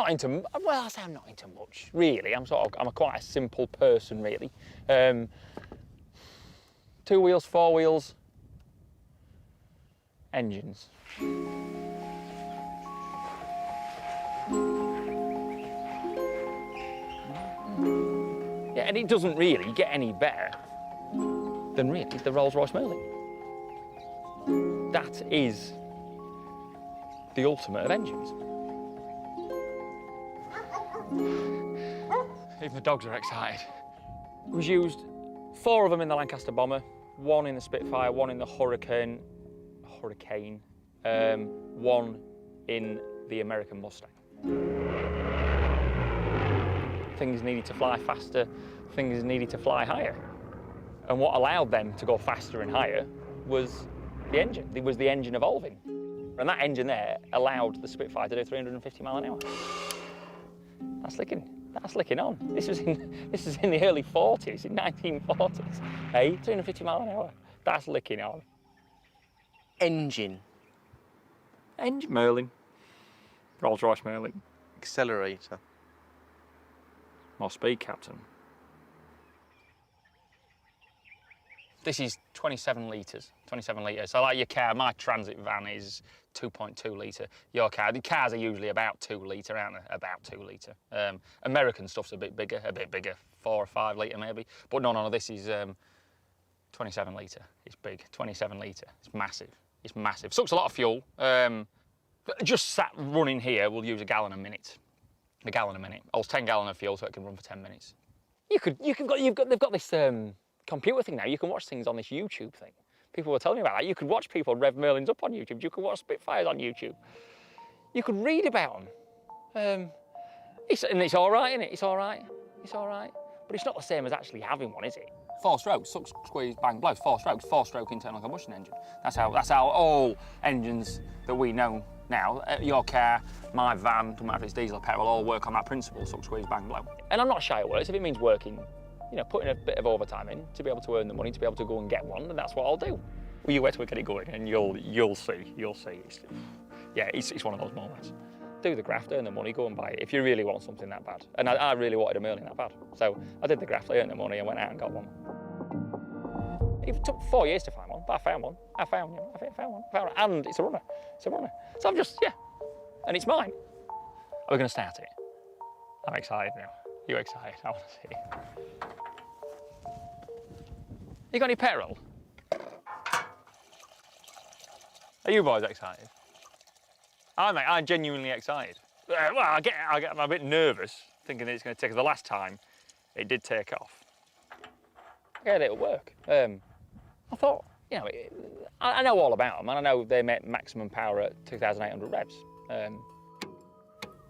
not into, well, I say I'm not into much, really. I'm quite a simple person, really. 2 wheels, 4 wheels, engines. Yeah, and it doesn't really get any better than really the Rolls-Royce Merlin. That is the ultimate of engines. Even the dogs are excited. It was used 4 of them in the Lancaster Bomber, 1 in the Spitfire, 1 in the Hurricane, 1 in the American Mustang. Things needed to fly faster, things needed to fly higher. And what allowed them to go faster and higher was the engine. It was the engine evolving. And that engine there allowed the Spitfire to do 350 mile an hour. That's licking on. This was in the early 40s, in 1940s. Hey, 350 mile an hour. That's licking on. Engine. Merlin. Rolls-Royce Merlin. Accelerator. More speed, Captain. This is 27 litres, 27 litres. So like your car, my Transit van is 2.2 litre. Your car, the cars are usually about 2 litre, aren't they? About 2 litre. American stuff's a bit bigger, 4 or 5 litre maybe. But no, this is 27 litre. It's big, 27 litre. It's massive. It's massive. Sucks a lot of fuel. Just sat running here, we'll use a gallon a minute. A gallon a minute. Holds 10 gallon of fuel, so it can run for 10 minutes. They've got this computer thing now. You can watch things on this YouTube thing. People were telling me about that. You could watch people rev Merlins up on YouTube. You could watch Spitfires on YouTube. You could read about them. And it's all right, isn't it? It's all right. It's all right. But it's not the same as actually having one, is it? 4 strokes, suck, squeeze, bang, blow. 4 strokes, 4-stroke internal combustion engine. That's how all engines that we know now, your car, my van, doesn't matter if it's diesel or petrol, all work on that principle, suck, squeeze, bang, blow. And I'm not shy of words. If it means working, you know, putting a bit of overtime in to be able to earn the money, to be able to go and get one, then that's what I'll do. Well, you wait till we get it going, and you'll see. It's one of those moments. Do the graft, earn the money, go and buy it if you really want something that bad. And I really wanted a Merlin that bad, so I did the graft, I earned the money, and went out and got one. It took 4 years to find one, but I found one. I found one, and it's a runner. It's a runner. So I'm just, and it's mine. Are we going to start it? I'm excited now. You excited? I want to see it. You got any petrol? Are you boys excited? I'm genuinely excited. Well, I'm a bit nervous, thinking that it's going to take. The last time, it did take off. Yeah, it'll work. I thought, you know, I know all about them, and I know they make maximum power at 2,800 revs, and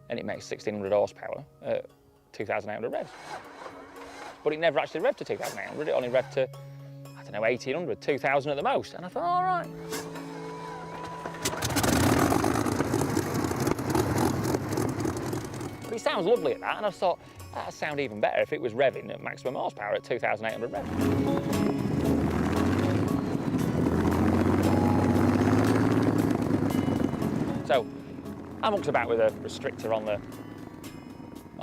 it makes 1,600 horsepower at 2,800 revs. But it never actually revved to 2,800. It only revved to, I don't know, 1,800, 2,000 at the most. And I thought, all right. But it sounds lovely at that, and I thought, that'd sound even better if it was revving at maximum horsepower at 2,800 revs. So I mucked about with a restrictor on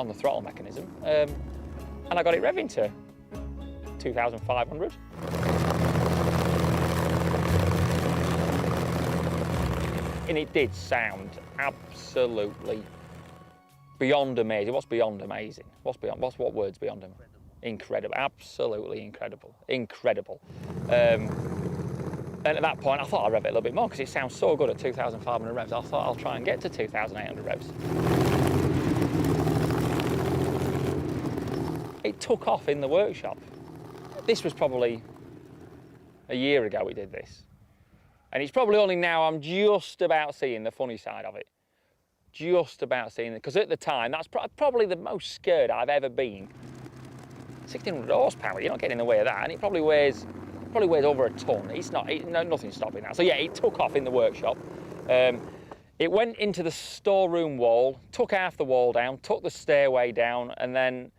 the throttle mechanism, and I got it revving to 2,500. And it did sound absolutely beyond amazing. What's beyond amazing? What word's beyond amazing? Incredible, absolutely incredible, incredible. And at that point, I thought I'd rev it a little bit more because it sounds so good at 2,500 revs. I thought I'll try and get to 2,800 revs. It took off in the workshop. This was probably a year ago we did this. And it's probably only now I'm just about seeing the funny side of it. Just about seeing it. Because at the time, that's probably the most scared I've ever been. 1,600 horsepower, you're not getting in the way of that. And it probably weighs over a ton. Nothing's stopping that. So yeah, it took off in the workshop. It went into the storeroom wall, took half the wall down, took the stairway down, and then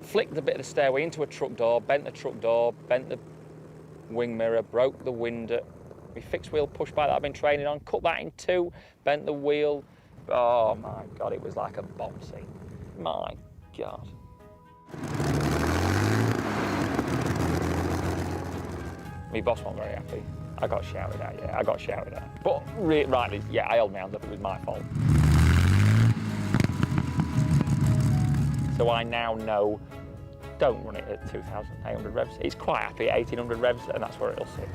flicked a bit of the stairway into a truck door, bent the truck door, bent the wing mirror, broke the window. My fixed wheel push bike that I've been training on, cut that in two, bent the wheel, Oh my God, it was like a bomb scene. My God. My boss wasn't very happy. I got shouted at, yeah, I got shouted at. But rightly, yeah, I held my hands up, it was my fault. So I now know, don't run it at 2,800 revs. It's quite happy at 1,800 revs, and that's where it'll sit.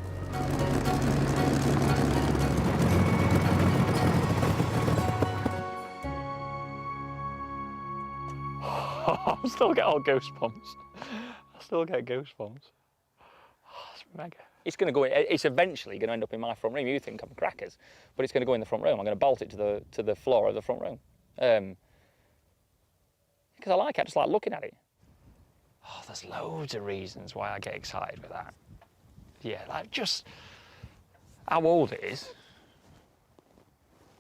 I still get all goosebumps. I still get goosebumps. Oh, it's mega. It's going to go. It's eventually going to end up in my front room. You think I'm crackers, but it's going to go in the front room. I'm going to bolt it to the floor of the front room because I like it. I just like looking at it. Oh, there's loads of reasons why I get excited with that. Yeah, like just how old it is.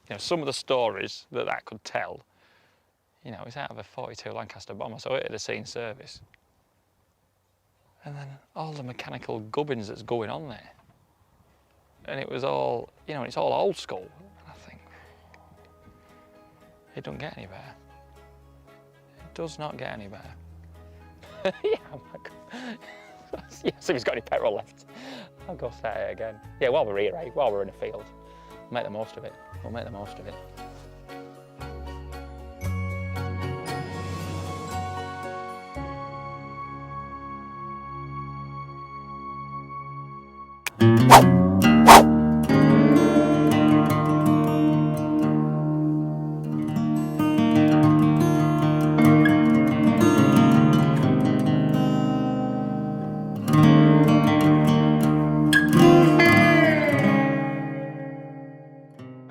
You know, some of the stories that could tell. You know, it's out of a 42 Lancaster bomber, so it had seen service. And then all the mechanical gubbins that's going on there. And it was all, you know, it's all old school. And I think, it doesn't get any better. It does not get any better. Yeah, oh my God. Yeah, so if he's got any petrol left, I'll go set it again. Yeah, while we're here, while we're in the field, we'll make the most of it. We'll make the most of it.